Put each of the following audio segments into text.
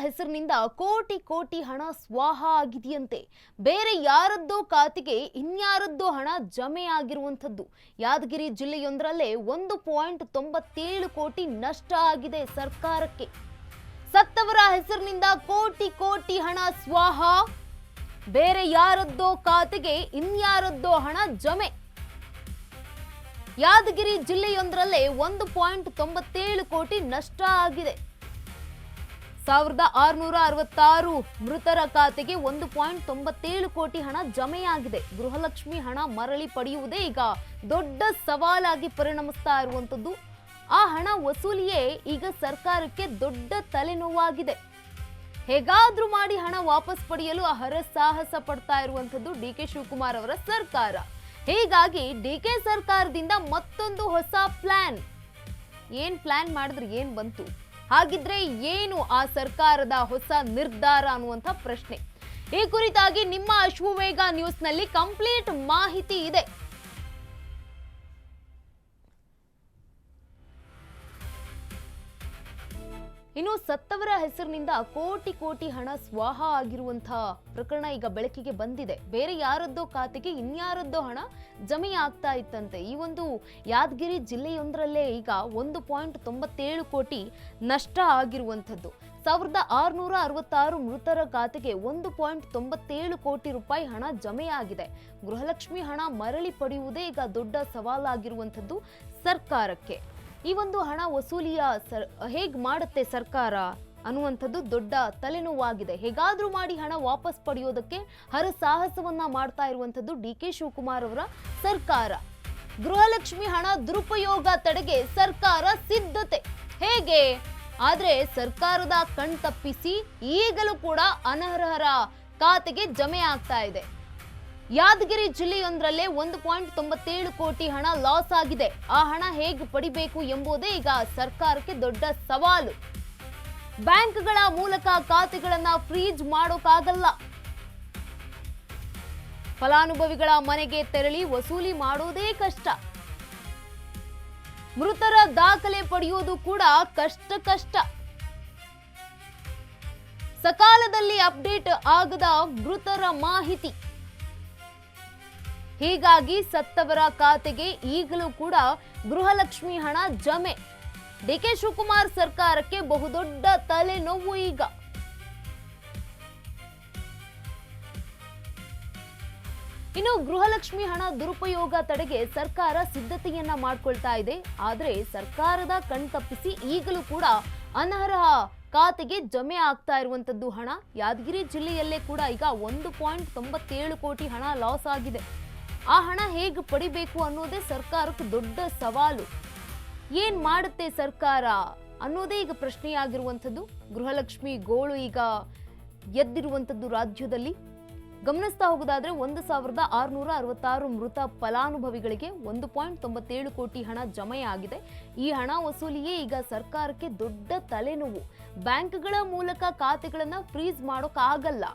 ಹೆಸರಿನಿಂದ ಕೋಟಿ ಕೋಟಿ ಹಣ ಸ್ವಾಹ ಆಗಿದೆಯಂತೆ. ಬೇರೆ ಯಾರದ್ದೋ ಖಾತೆಗೆ ಇನ್ಯಾರದ್ದೋ ಹಣ ಜಮೆ ಆಗಿರುವಂಥದ್ದು. ಯಾದಗಿರಿ ಜಿಲ್ಲೆಯೊಂದರಲ್ಲೇ 1.97 ಕೋಟಿ ನಷ್ಟ ಆಗಿದೆ ಸರ್ಕಾರಕ್ಕೆ. ಸತ್ತವರ ಹೆಸರಿನಿಂದ ಕೋಟಿ ಕೋಟಿ ಹಣ ಸ್ವಾಹ, ಬೇರೆ ಯಾರದ್ದೋ ಖಾತೆಗೆ ಇನ್ಯಾರದ್ದೋ ಹಣ ಜಮೆ. ಯಾದಗಿರಿ ಜಿಲ್ಲೆಯೊಂದರಲ್ಲೇ 1.97 ಕೋಟಿ ನಷ್ಟ ಆಗಿದೆ. 1666 ಮೃತರ ಖಾತೆಗೆ 1.97 ಕೋಟಿ ಹಣ ಜಮೆಯಾಗಿದೆ. ಗೃಹಲಕ್ಷ್ಮಿ ಹಣ ಮರಳಿ ಪಡೆಯುವುದೇ ಈಗ ದೊಡ್ಡ ಸವಾಲಾಗಿ ಪರಿಣಮಿಸ್ತಾ ಇರುವಂತದ್ದು. ಆ ಹಣ ವಸೂಲಿಯೇ ಈಗ ಸರ್ಕಾರಕ್ಕೆ ದೊಡ್ಡ ತಲೆನೋವಾಗಿದೆ. ಹೇಗಾದ್ರೂ ಮಾಡಿ ಹಣ ವಾಪಸ್ ಪಡೆಯಲು ಹರಸಾಹಸ ಪಡ್ತಾ ಇರುವಂತದ್ದು ಡಿಕೆ ಶಿವಕುಮಾರ್ ಅವರ ಸರ್ಕಾರ. ಹೀಗಾಗಿ ಡಿಕೆ ಸರ್ಕಾರದಿಂದ ಮತ್ತೊಂದು ಹೊಸ ಪ್ಲಾನ್. ಏನ್ ಪ್ಲಾನ್ ಮಾಡಿದ್ರೆ ಏನ್ ಬಂತು? ಹಾಗಿದ್ರೆ ಏನು ಆ ಸರ್ಕಾರದ ಹೊಸ ನಿರ್ಧಾರ ಅನ್ನುವಂಥ ಪ್ರಶ್ನೆ. ಈ ಕುರಿತಾಗಿ ನಿಮ್ಮ ಅಶ್ವವೇಗ ನ್ಯೂಸ್ನಲ್ಲಿ ಕಂಪ್ಲೀಟ್ ಮಾಹಿತಿ ಇದೆ. ಇನ್ನು ಸತ್ತವರ ಹೆಸರಿನಿಂದ ಕೋಟಿ ಕೋಟಿ ಹಣ ಸ್ವಾಹ ಆಗಿರುವಂತಹ ಪ್ರಕರಣ ಈಗ ಬೆಳಕಿಗೆ ಬಂದಿದೆ. ಬೇರೆ ಯಾರದ್ದೋ ಖಾತೆಗೆ ಇನ್ಯಾರದ್ದೋ ಹಣ ಜಮೆ ಆಗ್ತಾ ಇತ್ತಂತೆ. ಈ ಒಂದು ಯಾದಗಿರಿ ಜಿಲ್ಲೆಯೊಂದರಲ್ಲೇ ಈಗ 1.97 ಕೋಟಿ ನಷ್ಟ ಆಗಿರುವಂಥದ್ದು. 1666 ಮೃತರ ಖಾತೆಗೆ 1.97 ಕೋಟಿ ರೂಪಾಯಿ ಹಣ ಜಮೆಯಾಗಿದೆ. ಗೃಹಲಕ್ಷ್ಮಿ ಹಣ ಮರಳಿ ಪಡೆಯುವುದೇ ಈಗ ದೊಡ್ಡ ಸವಾಲಾಗಿರುವಂಥದ್ದು ಸರ್ಕಾರಕ್ಕೆ. ಈ ಒಂದು ಹಣ ವಸೂಲಿಯ ಹೇಗ್ ಮಾಡುತ್ತೆ ಸರ್ಕಾರ ಅನ್ನುವಂಥದ್ದು ದೊಡ್ಡ ತಲೆನೋವಾಗಿದೆ. ಹೇಗಾದ್ರೂ ಮಾಡಿ ಹಣ ವಾಪಸ್ ಪಡೆಯೋದಕ್ಕೆ ಹರಸಾಹಸವನ್ನ ಮಾಡ್ತಾ ಇರುವಂಥದ್ದು ಡಿಕೆ ಶಿವಕುಮಾರ್ ಅವರ ಸರ್ಕಾರ. ಗೃಹಲಕ್ಷ್ಮಿ ಹಣ ದುರುಪಯೋಗ ತಡೆಗೆ ಸರ್ಕಾರ ಸಿದ್ಧತೆ ಹೇಗೆ? ಆದ್ರೆ ಸರ್ಕಾರದ ಕಣ್ತಪ್ಪಿಸಿ ಈಗಲೂ ಕೂಡ ಅನರ್ಹರ ಖಾತೆಗೆ ಜಮೆ ಆಗ್ತಾ ಇದೆ. ಯಾದಗಿರಿ ಜಿಲ್ಲೆಯೊಂದರಲ್ಲೇ 1.97 ಕೋಟಿ ಹಣ ಲಾಸ್ ಆಗಿದೆ. ಆ ಹಣ ಹೇಗೆ ಪಡಿಬೇಕು ಎಂಬುದೇ ಈಗ ಸರ್ಕಾರಕ್ಕೆ ದೊಡ್ಡ ಸವಾಲು. ಬ್ಯಾಂಕ್ಗಳ ಮೂಲಕ ಖಾತೆಗಳನ್ನ ಫ್ರೀಜ್ ಮಾಡೋಕ್ಕಾಗಲ್ಲ. ಫಲಾನುಭವಿಗಳ ಮನೆಗೆ ತೆರಳಿ ವಸೂಲಿ ಮಾಡೋದೇ ಕಷ್ಟ. ಮೃತರ ದಾಖಲೆ ಪಡೆಯುವುದು ಕೂಡ ಕಷ್ಟ. ಸಕಾಲದಲ್ಲಿ ಅಪ್ಡೇಟ್ ಆಗದ ಮೃತರ ಮಾಹಿತಿ. ಹೀಗಾಗಿ ಸತ್ತವರ ಖಾತೆಗೆ ಈಗಲೂ ಕೂಡ ಗೃಹಲಕ್ಷ್ಮಿ ಹಣ ಜಮೆ. ಡಿಕೆ ಶಿವಕುಮಾರ್ ಸರ್ಕಾರಕ್ಕೆ ಬಹುದೊಡ್ಡ ತಲೆನೋವು ಈಗ. ಇನ್ನು ಗೃಹಲಕ್ಷ್ಮಿ ಹಣ ದುರುಪಯೋಗ ತಡೆಗೆ ಸರ್ಕಾರ ಸಿದ್ಧತೆಯನ್ನ ಮಾಡ್ಕೊಳ್ತಾ ಇದೆ. ಆದ್ರೆ ಸರ್ಕಾರದ ಕಣ್ತಪ್ಪಿಸಿ ಈಗಲೂ ಕೂಡ ಅನರ್ಹ ಖಾತೆಗೆ ಜಮೆ ಆಗ್ತಾ ಇರುವಂತದ್ದು ಹಣ. ಯಾದಗಿರಿ ಜಿಲ್ಲೆಯಲ್ಲೇ ಕೂಡ ಈಗ 1.97 ಕೋಟಿ ಹಣ ಲಾಸ್ ಆಗಿದೆ. ಆ ಹಣ ಹೇಗೆ ಪಡಿಬೇಕು ಅನ್ನೋದೇ ಸರ್ಕಾರಕ್ಕೆ ದೊಡ್ಡ ಸವಾಲು. ಏನ್ ಮಾಡುತ್ತೆ ಸರ್ಕಾರ ಅನ್ನೋದೇ ಈಗ ಪ್ರಶ್ನೆಯಾಗಿರುವಂಥದ್ದು. ಗೃಹಲಕ್ಷ್ಮಿ ಗೋಳು ಈಗ ಎದ್ದಿರುವಂಥದ್ದು ರಾಜ್ಯದಲ್ಲಿ. ಗಮನಿಸ್ತಾ ಹೋಗೋದಾದ್ರೆ 1666 ಮೃತ ಫಲಾನುಭವಿಗಳಿಗೆ 1.97 ಕೋಟಿ ಹಣ ಜಮೆಯಾಗಿದೆ. ಈ ಹಣ ವಸೂಲಿಯೇ ಈಗ ಸರ್ಕಾರಕ್ಕೆ ದೊಡ್ಡ ತಲೆನೋವು. ಬ್ಯಾಂಕ್ಗಳ ಮೂಲಕ ಖಾತೆಗಳನ್ನ ಫ್ರೀಸ್ ಮಾಡೋಕ್ಕಾಗಲ್ಲ.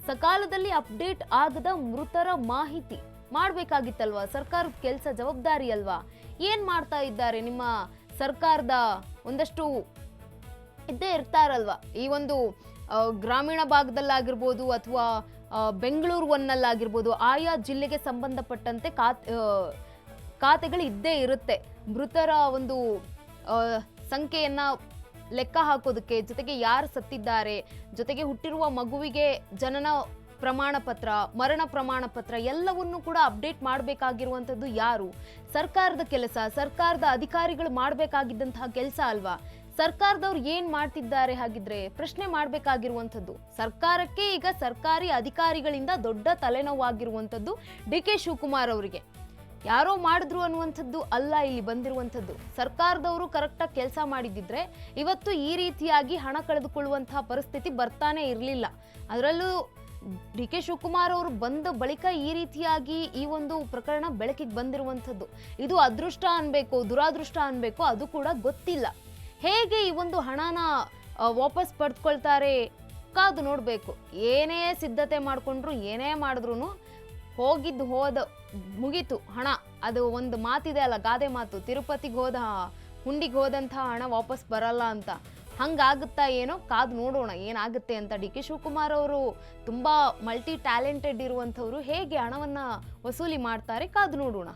ಸಕಾಲದಲ್ಲಿ ಅಪ್ಡೇಟ್ ಆಗದ ಮೃತರ ಮಾಹಿತಿ ಮಾಡ್ಬೇಕಾಗಿತ್ತಲ್ವಾ? ಸರ್ಕಾರದ ಕೆಲಸ, ಜವಾಬ್ದಾರಿ ಅಲ್ವಾ? ಏನ್ ಮಾಡ್ತಾ ಇದ್ದಾರೆ ನಿಮ್ಮ ಸರ್ಕಾರದ ಒಂದಷ್ಟು ಇದ್ದೇ ಇರ್ತಾರಲ್ವಾ? ಈ ಒಂದು ಗ್ರಾಮೀಣ ಭಾಗದಲ್ಲಾಗಿರ್ಬೋದು ಅಥವಾ ಬೆಂಗಳೂರು ಒನ್ನಲ್ಲಾಗಿರ್ಬೋದು, ಆಯಾ ಜಿಲ್ಲೆಗೆ ಸಂಬಂಧಪಟ್ಟಂತೆ ಖಾತೆಗಳು ಇದ್ದೇ ಇರುತ್ತೆ. ಮೃತರ ಒಂದು ಸಂಖ್ಯೆಯನ್ನ ಲೆಕ್ಕ ಹಾಕೋದಕ್ಕೆ, ಜೊತೆಗೆ ಯಾರು ಸತ್ತಿದ್ದಾರೆ, ಜೊತೆಗೆ ಹುಟ್ಟಿರುವ ಮಗುವಿಗೆ ಜನನ ಪ್ರಮಾಣ ಪತ್ರ, ಮರಣ ಪ್ರಮಾಣ ಪತ್ರ ಎಲ್ಲವನ್ನೂ ಕೂಡ ಅಪ್ಡೇಟ್ ಮಾಡಬೇಕಾಗಿರುವಂಥದ್ದು ಯಾರು? ಸರ್ಕಾರದ ಕೆಲಸ, ಸರ್ಕಾರದ ಅಧಿಕಾರಿಗಳು ಮಾಡಬೇಕಾಗಿದ್ದಂತಹ ಕೆಲಸ ಅಲ್ವಾ? ಸರ್ಕಾರದವ್ರು ಏನ್ ಮಾಡ್ತಿದ್ದಾರೆ? ಹಾಗಿದ್ರೆ ಪ್ರಶ್ನೆ ಮಾಡಬೇಕಾಗಿರುವಂಥದ್ದು ಸರ್ಕಾರಕ್ಕೆ. ಈಗ ಸರ್ಕಾರಿ ಅಧಿಕಾರಿಗಳಿಂದ ದೊಡ್ಡ ತಲೆನೋವಾಗಿರುವಂಥದ್ದು ಡಿಕೆ ಶಿವಕುಮಾರ್ ಅವರಿಗೆ. ಯಾರೋ ಮಾಡಿದ್ರು ಅನ್ನುವಂಥದ್ದು ಅಲ್ಲ ಇಲ್ಲಿ ಬಂದಿರುವಂಥದ್ದು. ಸರ್ಕಾರದವರು ಕರೆಕ್ಟಾಗಿ ಕೆಲಸ ಮಾಡಿದ್ದಿದ್ರೆ ಇವತ್ತು ಈ ರೀತಿಯಾಗಿ ಹಣ ಕಳೆದುಕೊಳ್ಳುವಂತಹ ಪರಿಸ್ಥಿತಿ ಬರ್ತಾನೆ ಇರಲಿಲ್ಲ. ಅದರಲ್ಲೂ ಡಿಕೆ ಶಿವಕುಮಾರ್ ಅವರು ಬಂದ ಬಳಿಕ ಈ ರೀತಿಯಾಗಿ ಈ ಒಂದು ಪ್ರಕರಣ ಬೆಳಕಿಗೆ ಬಂದಿರುವಂಥದ್ದು. ಇದು ಅದೃಷ್ಟ ಅನ್ಬೇಕು, ದುರಾದೃಷ್ಟ ಅನ್ಬೇಕು, ಅದು ಕೂಡ ಗೊತ್ತಿಲ್ಲ. ಹೇಗೆ ಈ ಒಂದು ಹಣನ ವಾಪಸ್ ಪಡೆದುಕೊಳ್ತಾರೆ ಕಾದು ನೋಡಬೇಕು. ಏನೇ ಸಿದ್ಧತೆ ಮಾಡಿಕೊಂಡ್ರು, ಏನೇ ಮಾಡಿದ್ರು ಹೋಗಿದ್ದು ಮುಗೀತು ಹಣ. ಅದು ಒಂದು ಮಾತಿದೆ ಅಲ್ಲ, ಗಾದೆ ಮಾತು, ತಿರುಪತಿಗೆ ಹುಂಡಿಗೆ ಹೋದಂತಹ ಹಣ ವಾಪಸ್ ಬರಲ್ಲ ಅಂತ. ಹಂಗಾಗುತ್ತಾ ಏನೋ ಕಾದು ನೋಡೋಣ ಏನಾಗುತ್ತೆ ಅಂತ. ಡಿ ಕೆ ಶಿವಕುಮಾರ್ ಅವರು ತುಂಬಾ ಮಲ್ಟಿ ಟ್ಯಾಲೆಂಟೆಡ್ ಇರುವಂಥವ್ರು, ಹೇಗೆ ಹಣವನ್ನ ವಸೂಲಿ ಮಾಡ್ತಾರೆ ಕಾದು ನೋಡೋಣ.